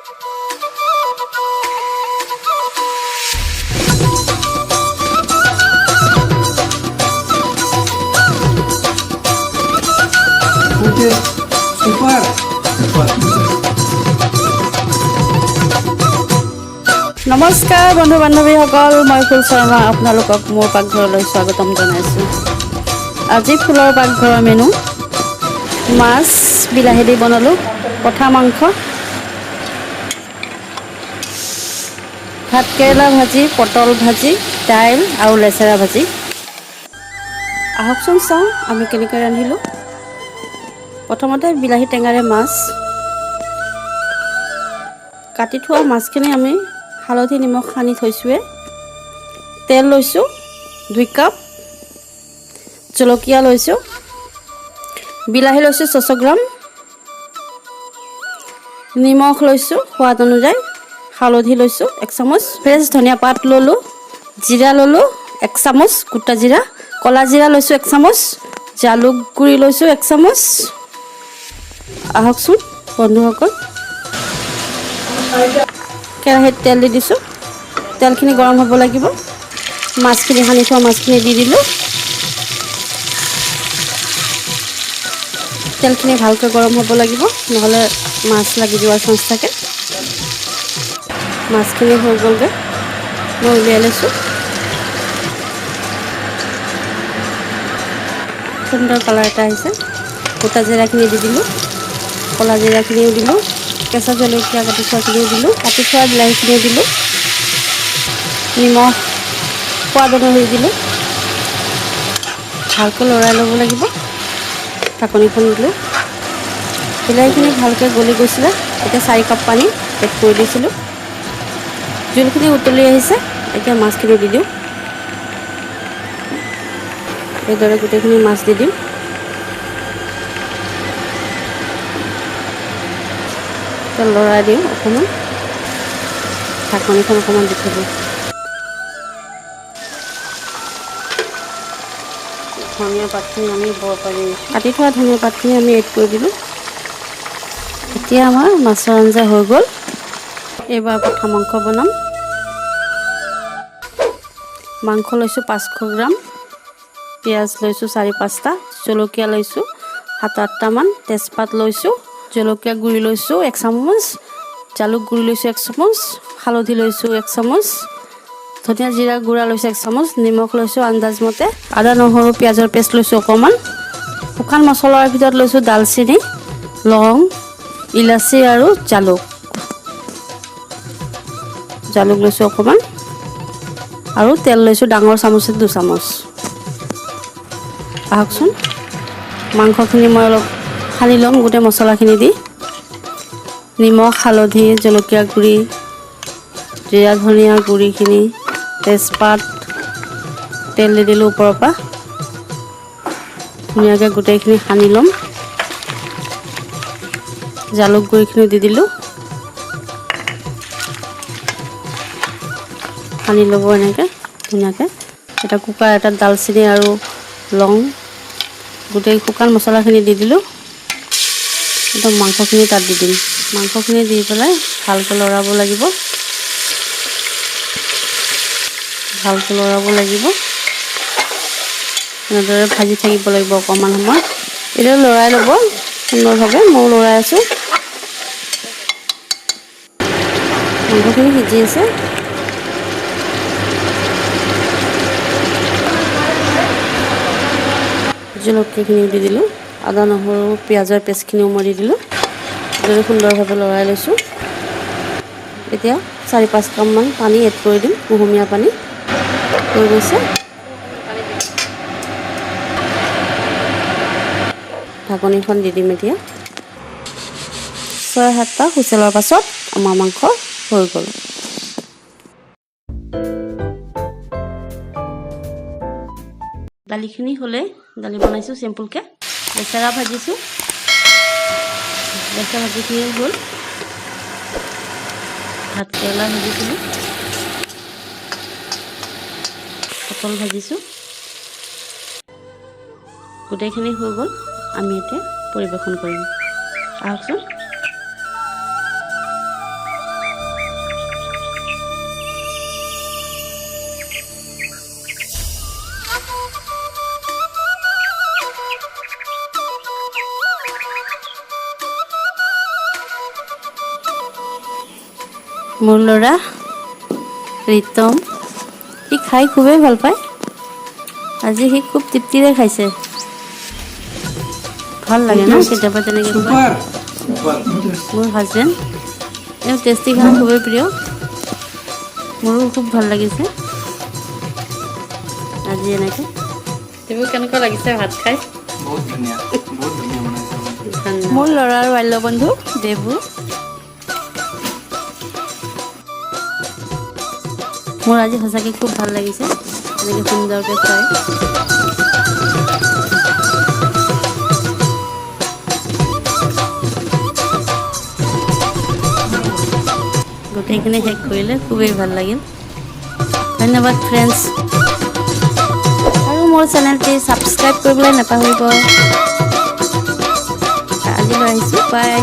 Super. নমস্কাৰ বন্ধু বান্ধৱীসকল, মই ফুল শৰ্মা আপোনালোকক মোৰ পাকঘৰলৈ স্বাগতম জনাইছোঁ। আজি ফুলৰ পাকঘৰৰ মেনু মাছ বিলাহী দি বনালোঁ, পঠা মাংস, ভাতকেৰেলা ভাজি, পটল ভাজি, দাইল আৰু লেচেৰা ভাজি। আহকচোন চাওঁ আমি কেনেকৈ ৰান্ধিলোঁ। প্ৰথমতে বিলাহী টেঙাৰে মাছ কাটি থোৱা মাছখিনি আমি হালধি নিমখ সানি থৈছোঁৱে। তেল লৈছোঁ 2 কাপ, জলকীয়া লৈছোঁ, বিলাহী লৈছোঁ 600 গ্ৰাম, নিমখ লৈছোঁ সোৱাদ অনুযায়ী, হালধি লৈছোঁ 1 চামুচ, ফ্ৰেছ ধনিয়া পাত ল'লোঁ, জিৰা ল'লোঁ 1 চামুচ, গোটা জিৰা, ক'লা জিৰা লৈছোঁ 1 চামুচ, জালুক গুড়ি লৈছোঁ 1 চামুচ। আহকচোন বন্ধুসকল, কেৰাহীত তেল দি দিছোঁ। তেলখিনি গৰম হ'ব লাগিব। মাছখিনি সানি থোৱা মাছখিনি দি দিলোঁ। তেলখিনি ভালকৈ গৰম হ'ব লাগিব, নহ'লে মাছ লাগি যোৱাৰ চান্স থাকে। মাছখিনি হৈ গ'লগৈ, মই উলিয়াই লৈছোঁ। সুন্দৰ কালাৰ এটা আহিছে। গোটা জিৰাখিনি দি দিলোঁ, ক'লা জিৰাখিনিও দিলোঁ, কেঁচা জলকীয়া কাটি থোৱাখিনিও দিলোঁ, কাটি থোৱা বিলাহীখিনিও দিলোঁ, নিমখ সোৱাদ অনুসৰি দিলোঁ। ভালকৈ লৰাই ল'ব লাগিব। ঢাকনিখন দিলোঁ। বিলাহীখিনি ভালকৈ গলি গৈছিলে। এতিয়া 4 কাপ পানী এড কৰি দিছিলোঁ। জোলখিনি উতলি আহিছে। এতিয়া মাছখিনি দি দিওঁ। এইদৰে গোটেইখিনি মাছ দি দিম। লৰাই দিওঁ অকণমান, ঢাকনিখন অকণমান দি থ'ব। ধনিয়া পাতখিনি আমি বৰ পাৰি কাটি থোৱা ধনিয়া পাতখিনি আমি এড কৰি দিলোঁ। এতিয়া আমাৰ মাছৰ আঞ্জা হৈ গ'ল। এইবাৰ পঠা মাংস বনাম। মাংস লৈছোঁ 500 গ্ৰাম, পিঁয়াজ লৈছোঁ 4-5টা, জলকীয়া লৈছোঁ 7-8টামান, তেজপাত লৈছোঁ, জলকীয়া গুড়ি লৈছোঁ 1 চামুচ, জালুক গুড়ি লৈছোঁ 1 চামুচ, হালধি লৈছোঁ 1 চামুচ, ধনিয়া জিৰা গুড়া লৈছোঁ 1 চামুচ, নিমখ লৈছোঁ আন্দাজমতে, আদা নহৰু পিঁয়াজৰ পেষ্ট লৈছোঁ অকণমান। শুকান মছলাৰ ভিতৰত লৈছোঁ দালচেনি, লং, ইলাচি আৰু জালুক লৈছোঁ অকণমান, আৰু তেল লৈছোঁ ডাঙৰ চামুচত 2 চামুচ। আহকচোন, মাংসখিনি মই অলপ সানি ল'ম গোটেই মছলাখিনি দি। নিমখ, হালধি, জলকীয়া গুড়ি, জিৰা ধনিয়া গুড়িখিনি, তেজপাত, তেল দি দিলোঁ ওপৰৰ পৰা। ধুনীয়াকৈ গোটেইখিনি সানি ল'ম। জালুক গুড়িখিনি দি দিলোঁ। সানি ল'ব এনেকৈ ধুনীয়াকৈ। এটা কুকাৰ এটাত দালচেনি আৰু লং, গোটেই শুকান মছলাখিনি দি দিলোঁ। একদম মাংসখিনি তাত দি দিম। মাংসখিনি দি পেলাই ভালকৈ লৰাব লাগিব। এনেদৰে ভাজি থাকিব লাগিব অকণমান সময়। এতিয়া লৰাই ল'ব সুন্দৰভাৱে। মই লৰাই আছোঁ। মাংসখিনি সিজি আছে। জলকীয়াখিনি দি দিলোঁ, আদা নহৰু পিঁয়াজৰ পেষ্টখিনিও মই দি দিলোঁ। এইদৰে সুন্দৰভাৱে লৰাই লৈছোঁ। এতিয়া 4-5 কাপমান পানী এড কৰি দিম, কুহুমীয়া পানী হৈ গৈছে। ঢাকনিখন দি দিম এতিয়া। 6-7টা হুইচেলৰ পাছত আমাৰ মাংস হৈ গ'ল। দালিখিনি হ'লে, দালি বনাইছোঁ চিম্পুলকৈ। লেচেৰা ভাজিছোঁ, লেচেৰা ভাজিখিনি হ'ল। ভাতকেৰেলা ভাজিছিলোঁ, পটল ভাজিছোঁ, গোটেইখিনি হৈ গ'ল। আমি এতিয়া পৰিৱেশন কৰিম। আহকচোন। মোৰ ল'ৰা ৰিতম সি খাই খুবেই ভাল পায় আজি সি খুব তৃপ্তিৰে খাইছে ভাল লাগে ন কেতিয়াবা তেনেকৈ মোৰ হাজবেণ্ড এওঁ টেষ্টি খানা খুবেই প্ৰিয় মোৰো খুব ভাল লাগিছে আজি এনেকৈ এইবোৰ কেনেকুৱা লাগিছে ভাত খাই বহুত ধুনীয়া বনাইছে মোৰ ল'ৰাৰ বাল্য বন্ধু দেৱু মোৰ আজি সঁচাকৈ খুব ভাল লাগিছে এনেকৈ সুন্দৰকৈ খুৱাই গোটেইখিনি শেষ কৰিলে খুবেই ভাল লাগিল ধন্যবাদ ফ্ৰেণ্ডছ আৰু মোৰ চেনেলটি ছাবস্ক্ৰাইব কৰিবলৈ নাপাহৰিব আজিলৈ আহিছোঁ বাই